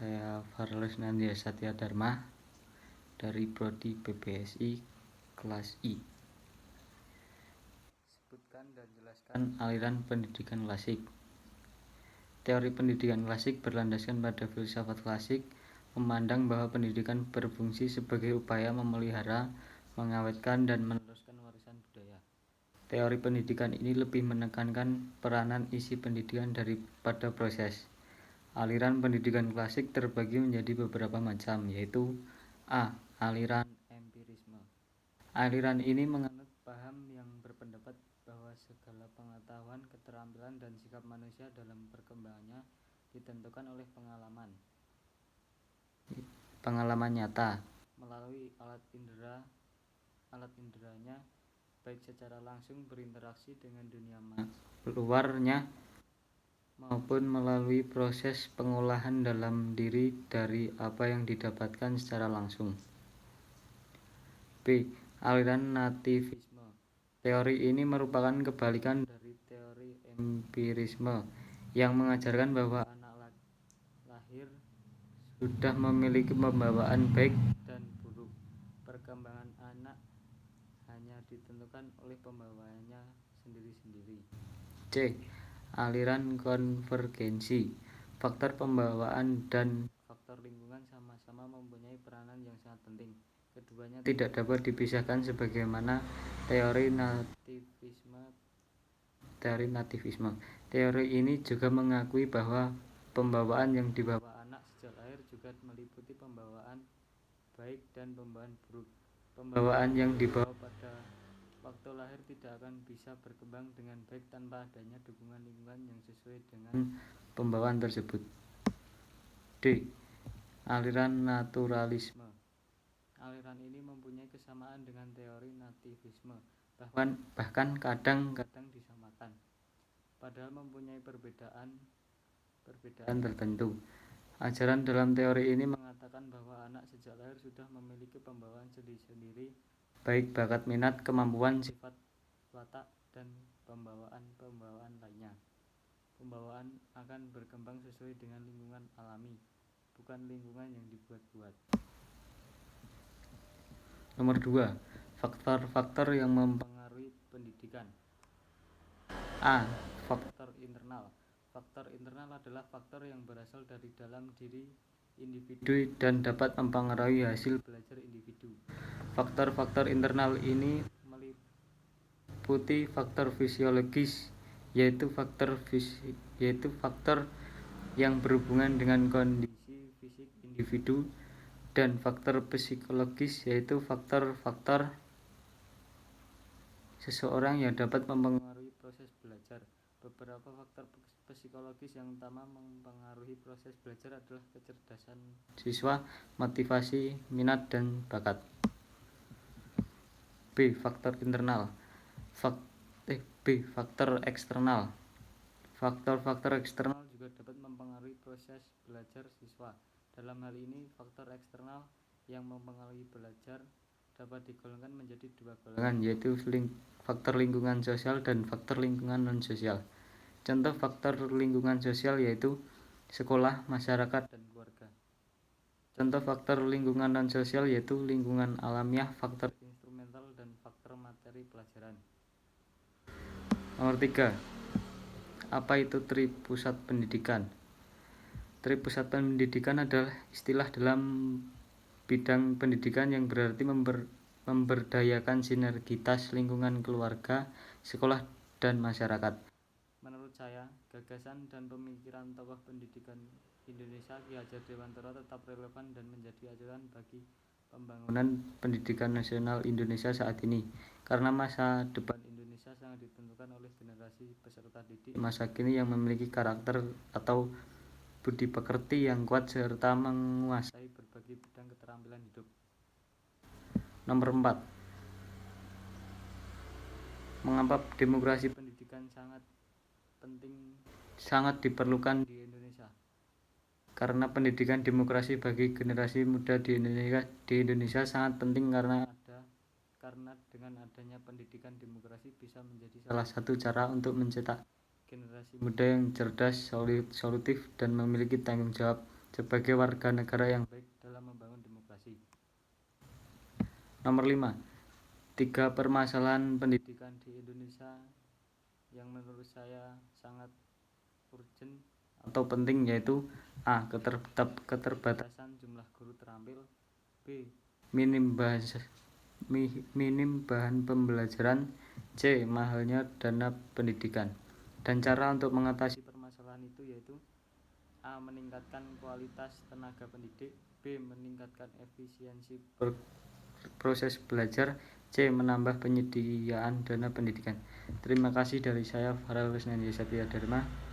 saya Farles Nandia Satya Dharma dari Prodi PPSI kelas I. Sebutkan dan jelaskan aliran pendidikan klasik. Teori pendidikan klasik berlandaskan pada filsafat klasik, memandang bahwa pendidikan berfungsi sebagai upaya memelihara, mengawetkan, dan meneruskan warisan budaya. Teori pendidikan ini lebih menekankan peranan isi pendidikan daripada proses. Aliran pendidikan klasik terbagi menjadi beberapa macam, yaitu A. Aliran empirisme. Aliran ini menganut paham yang berpendapat bahwa segala pengetahuan, keterampilan, dan sikap manusia dalam perkembangannya ditentukan oleh pengalaman nyata melalui alat inderanya, baik secara langsung berinteraksi dengan dunia luarnya maupun melalui proses pengolahan dalam diri dari apa yang didapatkan secara langsung. B. Aliran nativisme. Teori ini merupakan kebalikan dari teori empirisme yang mengajarkan bahwa anak lahir sudah memiliki pembawaan baik dan buruk. Perkembangan anak hanya ditentukan oleh pembawaannya sendiri-sendiri. C. Aliran konvergensi. Faktor pembawaan dan faktor lingkungan sama-sama mempunyai peranan yang sangat penting. Keduanya tidak dapat dipisahkan sebagaimana teori nativisme. Teori ini juga mengakui bahwa pembawaan yang dibawa anak sejak lahir juga meliputi pembawaan baik dan pembawaan buruk. Pembawaan yang dibawa pada waktu lahir tidak akan bisa berkembang dengan baik tanpa adanya dukungan lingkungan yang sesuai dengan pembawaan tersebut. D. Aliran naturalisme. Aliran ini mempunyai kesamaan dengan teori nativisme, bahkan kadang-kadang disamakan, padahal mempunyai perbedaan tertentu. Ajaran dalam teori ini mengatakan bahwa anak sejak lahir sudah memiliki pembawaan sendiri-sendiri, baik bakat, minat, kemampuan, sifat watak, dan pembawaan lainnya. Pembawaan akan berkembang sesuai dengan lingkungan alami, bukan lingkungan yang dibuat-buat. Nomor 2. Faktor-faktor yang mempengaruhi pendidikan. A. Faktor internal. Faktor internal adalah faktor yang berasal dari dalam diri individu dan dapat mempengaruhi hasil belajar individu. Faktor-faktor internal ini meliputi faktor fisiologis, yaitu faktor yang berhubungan dengan kondisi fisik individu, dan faktor psikologis, yaitu faktor-faktor seseorang yang dapat mempengaruhi proses belajar. Beberapa faktor psikologis yang utama mempengaruhi proses belajar adalah kecerdasan siswa, motivasi, minat, dan bakat. B. Faktor internal. Faktor eksternal. Faktor-faktor eksternal juga dapat mempengaruhi proses belajar siswa. Dalam hal ini, faktor eksternal yang mempengaruhi belajar dapat digolongkan menjadi dua golongan, yaitu faktor lingkungan sosial dan faktor lingkungan non-sosial. Contoh faktor lingkungan sosial yaitu sekolah, masyarakat, dan keluarga. Contoh faktor lingkungan non-sosial yaitu lingkungan alamiah, faktor instrumental, dan faktor materi pelajaran. Nomor 3. Apa itu tripusat pendidikan? Tripusat pendidikan adalah istilah dalam bidang pendidikan yang berarti memberdayakan sinergitas lingkungan keluarga, sekolah, dan masyarakat. Menurut saya, gagasan dan pemikiran tokoh pendidikan Indonesia Ki Hajar Dewantara tetap relevan dan menjadi acuan bagi pembangunan pendidikan nasional Indonesia saat ini, karena masa depan Indonesia sangat ditentukan oleh generasi peserta didik masa kini yang memiliki karakter atau budi pekerti yang kuat serta menguasai berbagai bidang keterampilan hidup. Nomor 4. Mengapa demokrasi pendidikan sangat diperlukan di Indonesia? Karena pendidikan demokrasi bagi generasi muda di Indonesia sangat penting karena dengan adanya pendidikan demokrasi bisa menjadi salah satu cara untuk mencetak generasi muda yang cerdas, solutif, dan memiliki tanggung jawab sebagai warga negara yang baik dalam membangun demokrasi. Nomor 5. 3 permasalahan pendidikan di Indonesia yang menurut saya sangat urgent atau penting, yaitu A. Keterbatasan jumlah guru terampil, B. Minim bahan pembelajaran, C. Mahalnya dana pendidikan. Dan cara untuk mengatasi permasalahan itu yaitu A. Meningkatkan kualitas tenaga pendidik, B. Meningkatkan efisiensi proses belajar, C. Menambah penyediaan dana pendidikan. Terima kasih dari saya, Farel Wisnandi Satya Dharma.